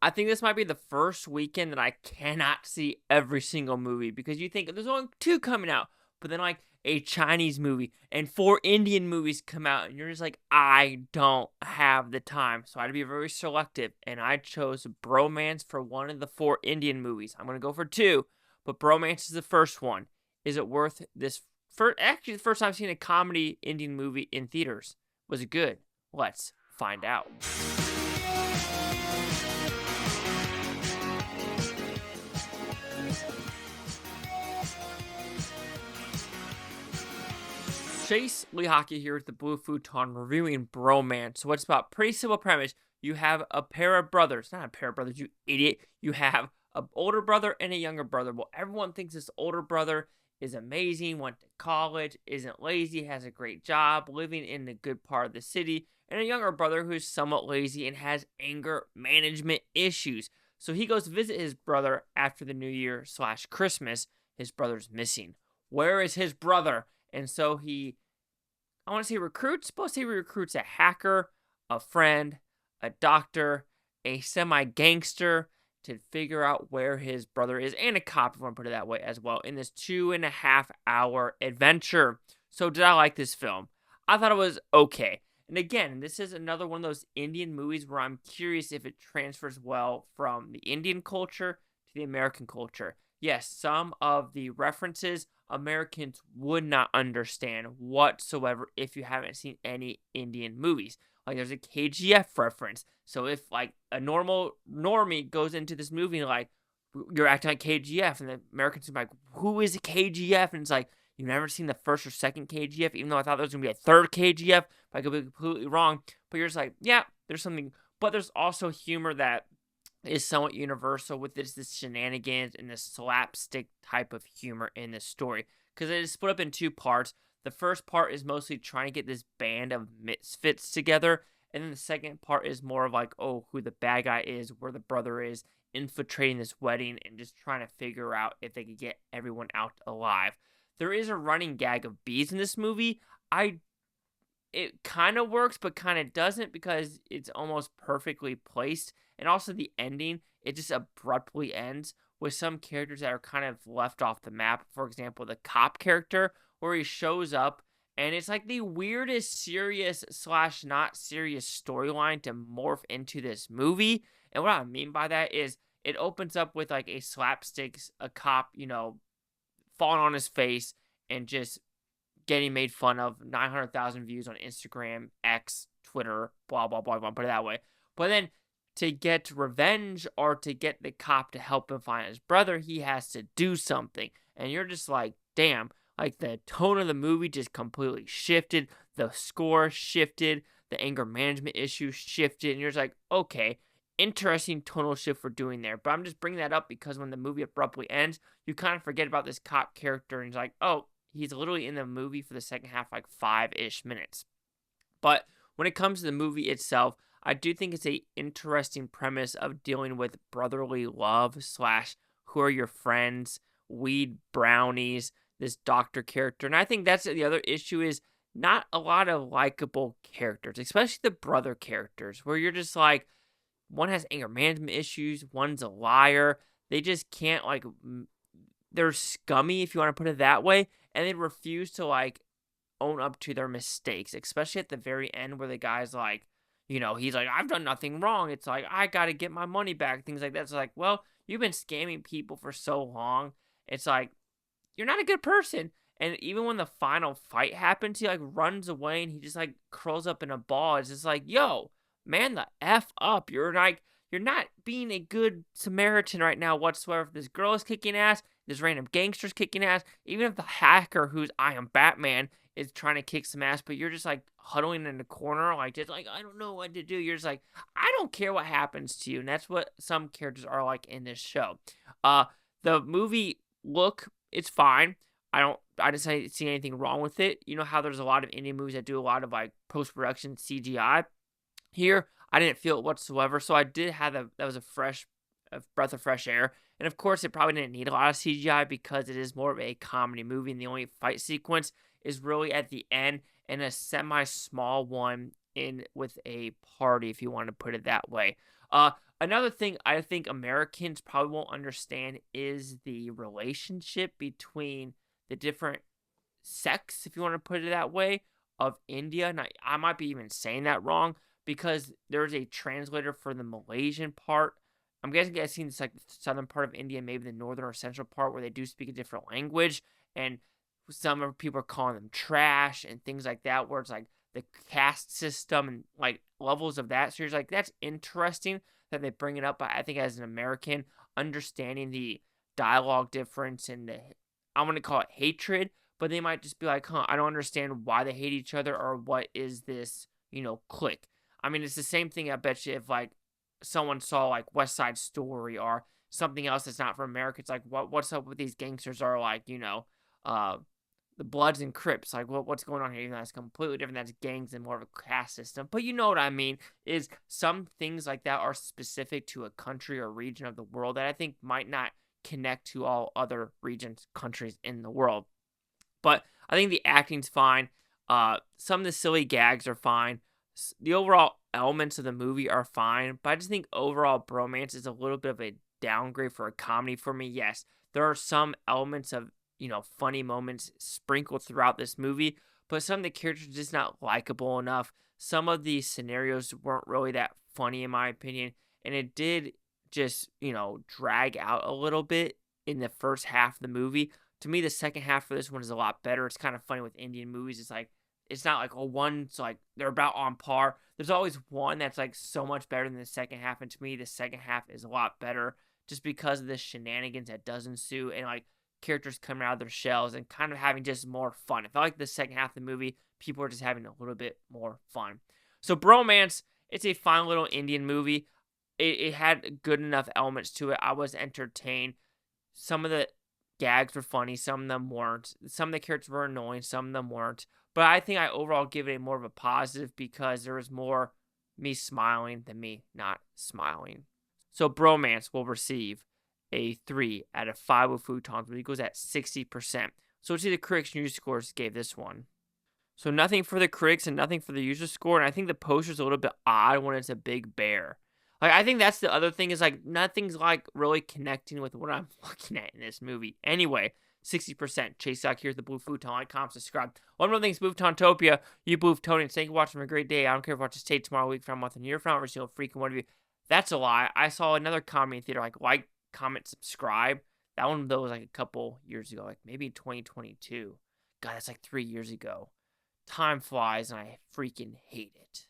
I think this might be the first weekend that I cannot see every single movie because you think there's only 2 coming out, but then like a Chinese movie and 4 Indian movies come out, and you're just like, I don't have the time. So I had to be very selective, and I chose Bromance for one of the 4 Indian movies. I'm gonna go for 2, but Bromance is the first one. Is it worth this? Actually, the first time I've seen a comedy Indian movie in theaters. Was it good? Let's find out. Chase Lee Hockey here with the Blue Futon reviewing Bromance. So what's about? Pretty simple premise. You have a pair of brothers. Not a pair of brothers, you idiot. You have an older brother and a younger brother. Well, everyone thinks this older brother is amazing, went to college, isn't lazy, has a great job, living in the good part of the city, and a younger brother who's somewhat lazy and has anger management issues. So he goes to visit his brother after the New Year / Christmas. His brother's missing. Where is his brother? And so I want to say recruits, supposed to say he recruits a hacker, a friend, a doctor, a semi-gangster to figure out where his brother is, and a cop, if you want to put it that way, as well, in this 2.5-hour adventure. So did I like this film? I thought it was okay. And again, this is another one of those Indian movies where I'm curious if it transfers well from the Indian culture to the American culture. Yes, some of the references Americans would not understand whatsoever if you haven't seen any Indian movies. Like there's a KGF reference. So if like a normal normie goes into this movie like you're acting like KGF, and the Americans are like, who is a KGF? And it's like, you've never seen the first or second KGF, even though I thought there was gonna be a third KGF, but I could be completely wrong. But you're just like, yeah, there's something. But there's also humor that is somewhat universal with this shenanigans and this slapstick type of humor in this story. Because it is split up in 2 parts. The first part is mostly trying to get this band of misfits together. And then the second part is more of like, oh, who the bad guy is, where the brother is, infiltrating this wedding, and just trying to figure out if they could get everyone out alive. There is a running gag of bees in this movie. It kind of works, but kind of doesn't, because it's almost perfectly placed. And also the ending, it just abruptly ends with some characters that are kind of left off the map. For example, the cop character, where he shows up, and it's like the weirdest serious / not serious storyline to morph into this movie. And what I mean by that is it opens up with like a slapstick, a cop, falling on his face and just getting made fun of, 900,000 views on Instagram, X, Twitter, blah, blah, blah, blah, put it that way. But then to get revenge or to get the cop to help him find his brother, he has to do something. And you're just like, damn, like the tone of the movie just completely shifted. The score shifted. The anger management issues shifted. And you're just like, okay, interesting tonal shift we're doing there. But I'm just bringing that up because when the movie abruptly ends, you kind of forget about this cop character. And it's like, oh, he's literally in the movie for the second half, like 5-ish minutes. But when it comes to the movie itself, I do think it's a interesting premise of dealing with brotherly love / who are your friends, weed brownies, this doctor character. And I think that's the other issue is not a lot of likable characters, especially the brother characters, where you're just like, one has anger management issues, one's a liar. They just can't they're scummy, if you want to put it that way, and they refuse to own up to their mistakes, especially at the very end where the guy's like, he's like, I've done nothing wrong. It's like, I got to get my money back, things like that. It's like, well, you've been scamming people for so long. It's like, you're not a good person. And even when the final fight happens, he runs away and he just curls up in a ball. It's just like, yo, man, the F up. You're not being a good Samaritan right now whatsoever. If this girl is kicking ass, this random gangster's kicking ass, even if the hacker who's I am Batman is trying to kick some ass, but you're just huddling in the corner, I don't know what to do. You're just like, I don't care what happens to you. And that's what some characters are like in this show. The movie look, it's fine. I didn't see anything wrong with it. You know how there's a lot of Indian movies that do a lot of post-production CGI. Here, I didn't feel it whatsoever, so I did have that was a breath of fresh air. And of course, it probably didn't need a lot of CGI because it is more of a comedy movie, and the only fight sequence is really at the end, and a semi-small one in with a party, if you want to put it that way. Another thing I think Americans probably won't understand is the relationship between the different sects, if you want to put it that way, of India. And I might be even saying that wrong because there's a translator for the Malaysian part. I'm guessing it's like the southern part of India, maybe the northern or central part where they do speak a different language. And some people are calling them trash and things like that, where it's like the caste system and like levels of that. So you're like, that's interesting that they bring it up. But I think as an American, understanding the dialogue difference and I'm going to call it hatred, but they might just be like, I don't understand why they hate each other or what is this, clique. I mean, it's the same thing, I bet you, if like someone saw like West Side Story or something else that's not from America. It's like, what's up with these gangsters are like, the Bloods and Crips. Like, what's going on here? Even though that's completely different. That's gangs and more of a caste system. But you know what I mean, is some things like that are specific to a country or region of the world that I think might not connect to all other regions, countries in the world. But I think the acting's fine. Some of the silly gags are fine. The overall elements of the movie are fine. But I just think overall Bromance is a little bit of a downgrade for a comedy for me. Yes, there are some elements of, funny moments sprinkled throughout this movie. But some of the characters are just not likable enough. Some of the scenarios weren't really that funny in my opinion. And it did just, drag out a little bit in the first half of the movie. To me, the second half of this one is a lot better. It's kind of funny with Indian movies. It's like, it's not like, one's like, they're about on par. There's always one that's like so much better than the second half. And to me, the second half is a lot better just because of the shenanigans that does ensue and like characters coming out of their shells and kind of having just more fun. I felt like the second half of the movie, people are just having a little bit more fun. So Bromance, it's a fun little Indian movie. It had good enough elements to it. I was entertained. Some of the gags were funny, some of them weren't. Some of the characters were annoying, some of them weren't. But I think I overall give it more of a positive because there was more me smiling than me not smiling. So Bromance will receive a 3 out of 5 with Futons, which equals at 60%. So let's see the critics and user scores gave this one. So nothing for the critics and nothing for the user score. And I think the poster's a little bit odd when it's a big bear. Like, I think that's the other thing is, like, nothing's, like, really connecting with what I'm looking at in this movie. Anyway, 60%. Chase out here's the Blue Futon. Like, comment, subscribe. One more thing, Booftopia. You Booftonians. Thank you for watching. Have a great day. I don't care if you watch this tape tomorrow, week from a month, and year from every single freaking one of you. That's a lie. I saw another comedy theater, like, comment, subscribe. That one, though, was, like, a couple years ago. Like, maybe 2022. God, that's, like, 3 years ago. Time flies, and I freaking hate it.